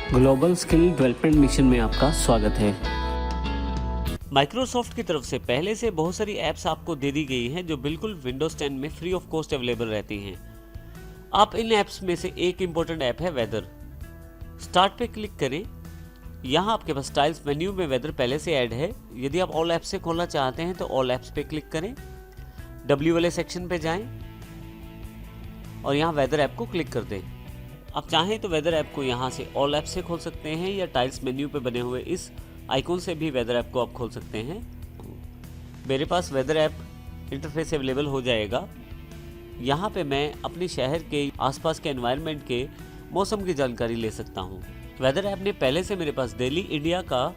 Global skill development mission में आपका स्वागत है। माइक्रोसॉफ्ट की तरफ से पहले से बहुत सारी ऐप्स आपको दे दी गई हैं जो बिल्कुल विंडोज 10 में फ्री ऑफ कॉस्ट अवेलेबल रहती हैं। आप इन ऐप्स में से एक इम्पोर्टेंट ऐप है वेदर। स्टार्ट पे क्लिक करें। यहाँ आपके पास स्टाइल्स मेन्यू में वेदर पहले से ऐड है। यदि आप ऑल ऐप्स से खोलना चाहते हैं तो ऑल ऐप्स पे क्लिक करें, डब्ल्यू वाले सेक्शन पे जाएं और यहाँ वेदर ऐप को क्लिक कर दें। आप चाहें तो वेदर ऐप को यहाँ से ऑल ऐप से खोल सकते हैं या टाइल्स मेन्यू पे बने हुए इस आइकॉन से भी वेदर ऐप को आप खोल सकते हैं। मेरे पास वेदर ऐप इंटरफेस अवेलेबल हो जाएगा। यहाँ पे मैं अपने शहर के आसपास के एनवायरनमेंट के मौसम की जानकारी ले सकता हूँ। वेदर ऐप ने पहले से मेरे पास दिल्ली इंडिया का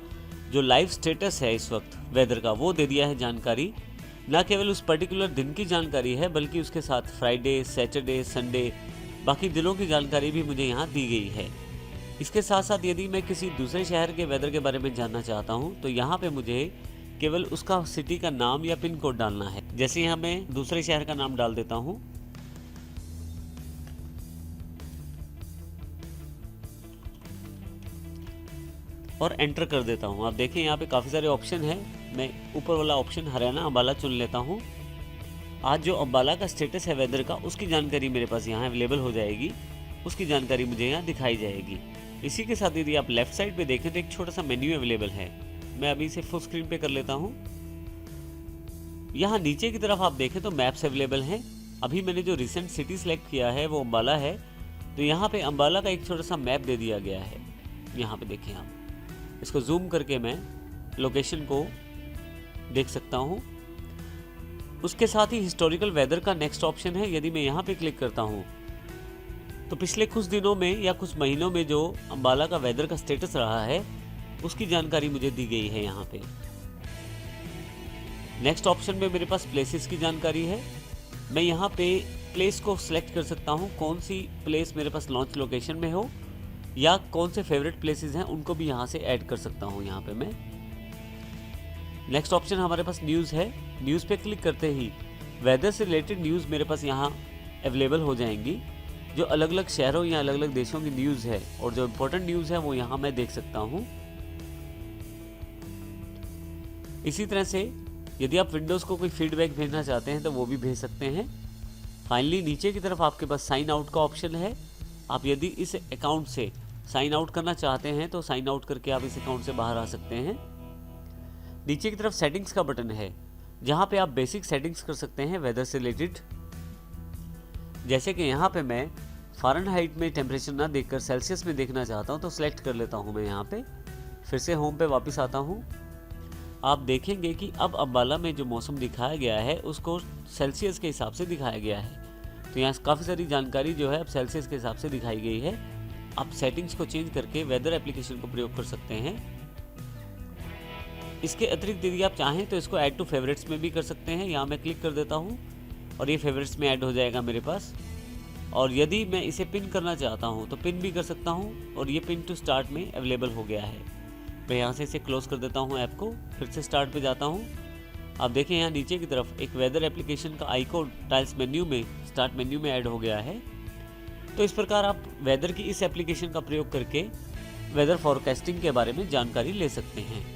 जो लाइव स्टेटस है इस वक्त वेदर का वो दे दिया है जानकारी। न केवल उस पर्टिकुलर दिन की जानकारी है बल्कि उसके साथ फ्राइडे, सैटरडे, संडे बाकी दिनों की जानकारी भी मुझे यहाँ दी गई है। इसके साथ साथ यदि मैं किसी दूसरे शहर के वेदर के बारे में जानना चाहता हूँ तो यहाँ पे मुझे केवल उसका सिटी का नाम या पिन कोड डालना है। जैसे यहाँ मैं दूसरे शहर का नाम डाल देता हूँ और एंटर कर देता हूँ। आप देखें यहाँ पे काफ़ी सारे ऑप्शन है। मैं ऊपर वाला ऑप्शन हरियाणा अम्बाला चुन लेता हूँ। आज जो अम्बाला का स्टेटस है वेदर का उसकी जानकारी मेरे पास यहाँ अवेलेबल हो जाएगी। उसकी जानकारी मुझे यहाँ दिखाई जाएगी। इसी के साथ यदि आप लेफ्ट साइड पे देखें तो एक छोटा सा मेन्यू अवेलेबल है। मैं अभी इसे फुल स्क्रीन पे कर लेता हूँ। यहाँ नीचे की तरफ आप देखें तो मैप्स अवेलेबल हैं। अभी मैंने जो रिसेंट सिटी सेलेक्ट किया है वो अम्बाला है, तो यहाँ पे अम्बाला का एक छोटा सा मैप दे दिया गया है। यहाँ पे देखें आप, इसको जूम करके मैं लोकेशन को देख सकता हूँ। उसके साथ ही हिस्टोरिकल वेदर का नेक्स्ट ऑप्शन है। यदि मैं यहाँ पे क्लिक करता हूँ तो पिछले कुछ दिनों में या कुछ महीनों में जो अम्बाला का वेदर का स्टेटस रहा है उसकी जानकारी मुझे दी गई है। यहाँ पे नेक्स्ट ऑप्शन में मेरे पास प्लेसेस की जानकारी है। मैं यहाँ पे प्लेस को सिलेक्ट कर सकता हूँ, कौन सी प्लेस मेरे पास लॉन्च लोकेशन में हो या कौन से फेवरेट प्लेसेस हैं उनको भी यहाँ से ऐड कर सकता हूँ। यहाँ पे मैं नेक्स्ट ऑप्शन हमारे पास न्यूज़ है। न्यूज़ पे क्लिक करते ही वेदर से रिलेटेड न्यूज़ मेरे पास यहाँ अवेलेबल हो जाएंगी। जो अलग अलग शहरों या अलग अलग देशों की न्यूज़ है और जो इम्पोर्टेंट न्यूज़ है वो यहाँ मैं देख सकता हूँ। इसी तरह से यदि आप विंडोज़ को कोई फीडबैक भेजना चाहते हैं तो वो भी भेज सकते हैं। फाइनली नीचे की तरफ आपके पास साइन आउट का ऑप्शन है। आप यदि इस अकाउंट से साइन आउट करना चाहते हैं तो साइन आउट करके आप इस अकाउंट से बाहर आ सकते हैं। नीचे की तरफ सेटिंग्स का बटन है जहाँ पे आप बेसिक सेटिंग्स कर सकते हैं वेदर से रिलेटेड। जैसे कि यहाँ पे मैं फ़ारेनहाइट में टेम्परेचर ना देखकर सेल्सियस में देखना चाहता हूँ तो सिलेक्ट कर लेता हूँ मैं यहाँ पे। फिर से होम पे वापस आता हूँ। आप देखेंगे कि अब अम्बाला में जो मौसम दिखाया गया है उसको सेल्सियस के हिसाब से दिखाया गया है। तो यहाँ काफ़ी सारी जानकारी जो है अब सेल्सियस के हिसाब से दिखाई गई है। आप सेटिंग्स को चेंज करके वेदर एप्लीकेशन को प्रयोग कर सकते हैं। इसके अतिरिक्त यदि आप चाहें तो इसको ऐड टू फेवरेट्स में भी कर सकते हैं। यहाँ मैं क्लिक कर देता हूँ और ये फेवरेट्स में ऐड हो जाएगा मेरे पास। और यदि मैं इसे पिन करना चाहता हूँ तो पिन भी कर सकता हूँ और ये पिन टू स्टार्ट में अवेलेबल हो गया है। मैं यहाँ से इसे क्लोज कर देता हूँ ऐप को, फिर से स्टार्ट पे जाता हूँ। आप देखें यहाँ नीचे की तरफ एक वेदर एप्लीकेशन का आइकॉन टाइल्स मेन्यू में स्टार्ट मेन्यू में ऐड हो गया है। तो इस प्रकार आप वेदर की इस एप्लीकेशन का प्रयोग करके वेदर फॉरकास्टिंग के बारे में जानकारी ले सकते हैं।